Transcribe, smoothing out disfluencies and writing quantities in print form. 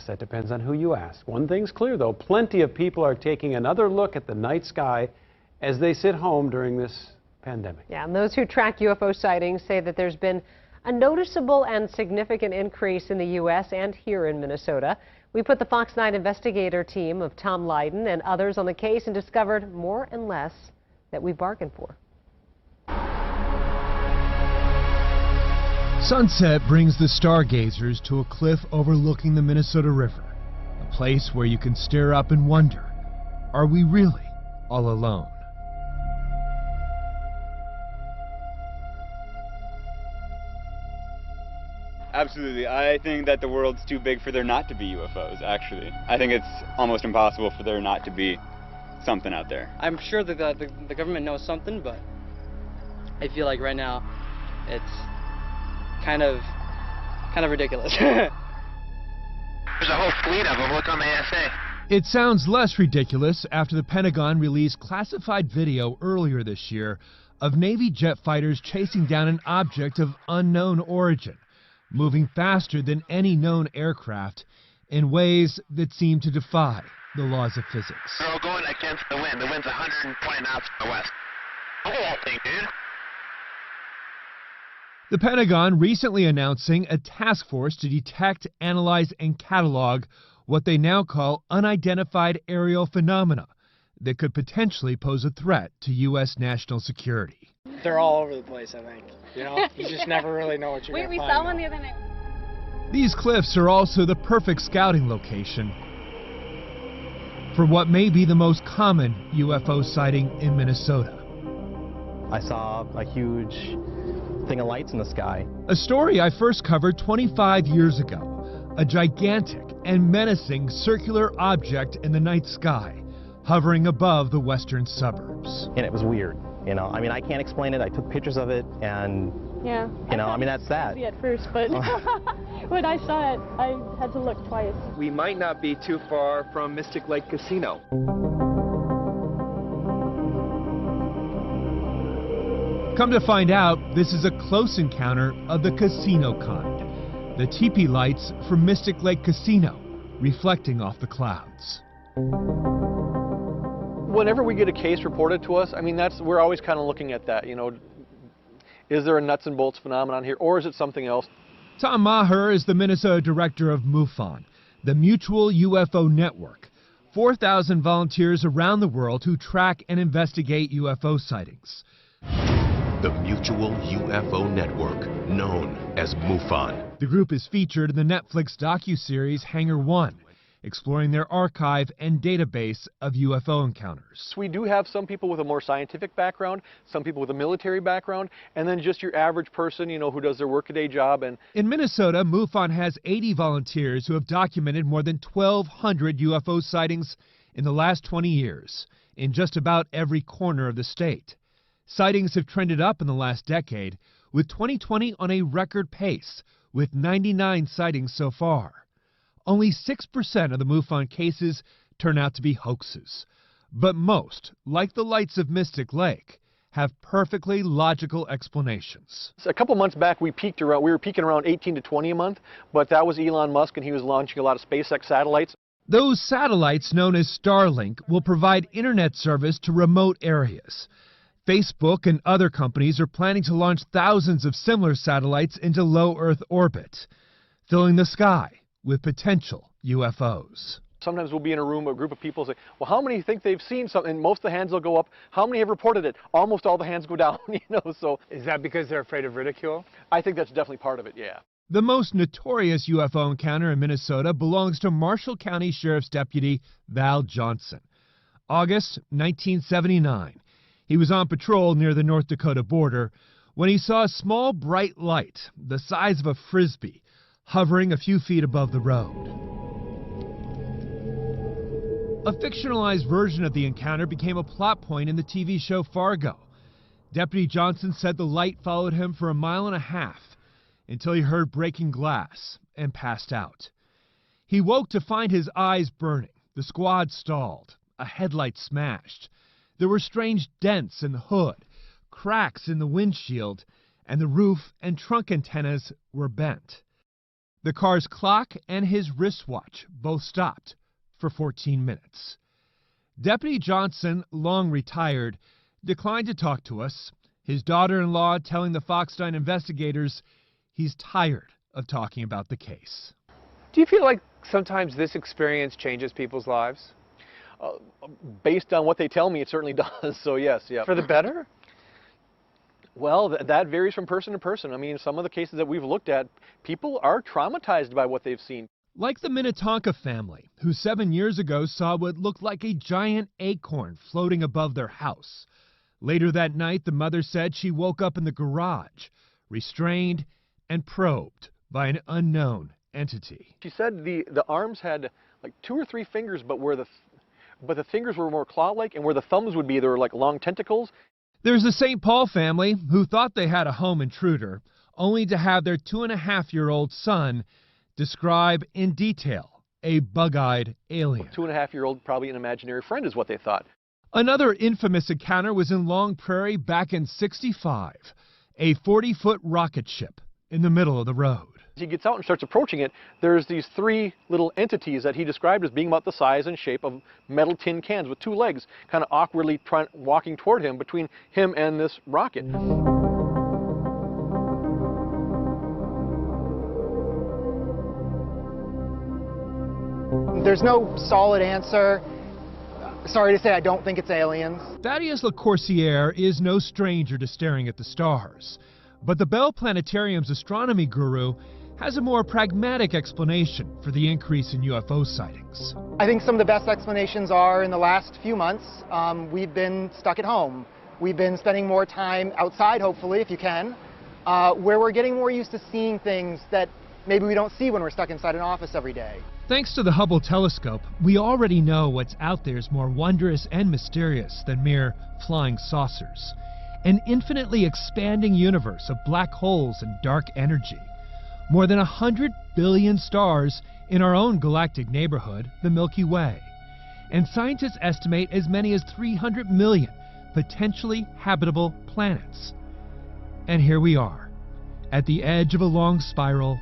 guess that depends on who you ask. One thing's clear, though. Plenty of people are taking another look at the night sky as they sit home during this pandemic. Yeah, and those who track UFO sightings say that there's been a noticeable and significant increase in the U.S. and here in Minnesota. We put the Fox 9 investigator team of Tom Lydon and others on the case and discovered more and less that we bargained for. Sunset brings the stargazers to a cliff overlooking the Minnesota River, a place where you can stare up and wonder, are we really all alone? Absolutely. I think that the world's too big for there not to be UFOs, actually. I think it's almost impossible for there not to be something out there. I'm sure that the government knows something, but I feel like right now it's kind of ridiculous. There's a whole fleet of them. Look on the ASA. It sounds less ridiculous after the Pentagon released classified video earlier this year of Navy jet fighters chasing down an object of unknown origin, moving faster than any known aircraft in ways that seem to defy the laws of physics. They're all going against the wind. The wind's 120 knots from the west. Look at that thing, dude. The Pentagon recently announcing a task force to detect, analyze, and catalog what they now call unidentified aerial phenomena that could potentially pose a threat to U.S. national security. They're all over the place, I think. You know, you just never really know what you're going to find. We saw one the other night. These cliffs are also the perfect scouting location for what may be the most common UFO sighting in Minnesota. I saw a huge thing of lights in the sky. A story I first covered 25 years ago. A gigantic and menacing circular object in the night sky, hovering above the western suburbs. And it was weird, you know. I mean, I can't explain it. I took pictures of it, and yeah, you know, I mean, that's that. At first, but when I saw it, I had to look twice. We might not be too far from Mystic Lake Casino. Come to find out, this is a close encounter of the casino kind. The teepee lights from Mystic Lake Casino reflecting off the clouds. Whenever we get a case reported to us, I mean, we're always kind of looking at that, you know. Is there a nuts and bolts phenomenon here, or is it something else? Tom Maher is the Minnesota director of MUFON, the Mutual UFO Network. 4,000 volunteers around the world who track and investigate UFO sightings. The Mutual UFO Network, known as MUFON. The group is featured in the Netflix docuseries Hangar 1, exploring their archive and database of UFO encounters. We do have some people with a more scientific background, some people with a military background, and then just your average person, you know, who does their workaday job. And in Minnesota, MUFON has 80 volunteers who have documented more than 1,200 UFO sightings in the last 20 years, in just about every corner of the state. Sightings have trended up in the last decade, with 2020 on a record pace, with 99 sightings so far. Only 6% of the MUFON cases turn out to be hoaxes. But most, like the lights of Mystic Lake, have perfectly logical explanations. So a couple months back, we were peaking around 18 to 20 a month, but that was Elon Musk, and he was launching a lot of SpaceX satellites. Those satellites, known as Starlink, will provide internet service to remote areas. Facebook and other companies are planning to launch thousands of similar satellites into low Earth orbit, filling the sky with potential UFOs. Sometimes we'll be in a room, a group of people say, well, how many think they've seen something? And most of the hands will go up. How many have reported it? Almost all the hands go down, you know, so. Is that because they're afraid of ridicule? I think that's definitely part of it, yeah. The most notorious UFO encounter in Minnesota belongs to Marshall County Sheriff's Deputy Val Johnson. August 1979. He was on patrol near the North Dakota border when he saw a small bright light, the size of a frisbee, hovering a few feet above the road. A fictionalized version of the encounter became a plot point in the TV show Fargo. Deputy Johnson said the light followed him for 1.5 miles until he heard breaking glass and passed out. He woke to find his eyes burning, the squad stalled, a headlight smashed. There were strange dents in the hood, cracks in the windshield, and the roof and trunk antennas were bent. The car's clock and his wristwatch both stopped for 14 minutes. Deputy Johnson, long retired, declined to talk to us, his daughter-in-law telling the Fox 9 investigators he's tired of talking about the case. Do you feel like sometimes this experience changes people's lives? Based on what they tell me, it certainly does, so yes, yeah. For the better? Well, that varies from person to person. I mean, some of the cases that we've looked at, people are traumatized by what they've seen. Like the Minnetonka family, who 7 years ago saw what looked like a giant acorn floating above their house. Later that night, the mother said she woke up in the garage, restrained and probed by an unknown entity. She said the arms had like 2 or 3 fingers, but the fingers were more claw-like, and where the thumbs would be, they were like long tentacles. There's the St. Paul family who thought they had a home intruder, only to have their 2.5-year-old son describe in detail a bug-eyed alien. 2.5-year-old, probably an imaginary friend is what they thought. Another infamous encounter was in Long Prairie back in '65, a 40-foot rocket ship in the middle of the road. As he gets out and starts approaching it, there's these 3 little entities that he described as being about the size and shape of metal tin cans with 2 legs, kind of awkwardly walking toward him between him and this rocket. There's no solid answer. Sorry to say, I don't think it's aliens. Thaddeus LaCourciere is no stranger to staring at the stars, but the Bell Planetarium's astronomy guru has a more pragmatic explanation for the increase in UFO sightings. I think some of the best explanations are in the last few months, we've been stuck at home. We've been spending more time outside, hopefully, if you can, where we're getting more used to seeing things that maybe we don't see when we're stuck inside an office every day. Thanks to the Hubble telescope, we already know what's out there is more wondrous and mysterious than mere flying saucers. An infinitely expanding universe of black holes and dark energy. More than 100 billion stars in our own galactic neighborhood, the Milky Way. And scientists estimate as many as 300 million potentially habitable planets. And here we are, at the edge of a long spiral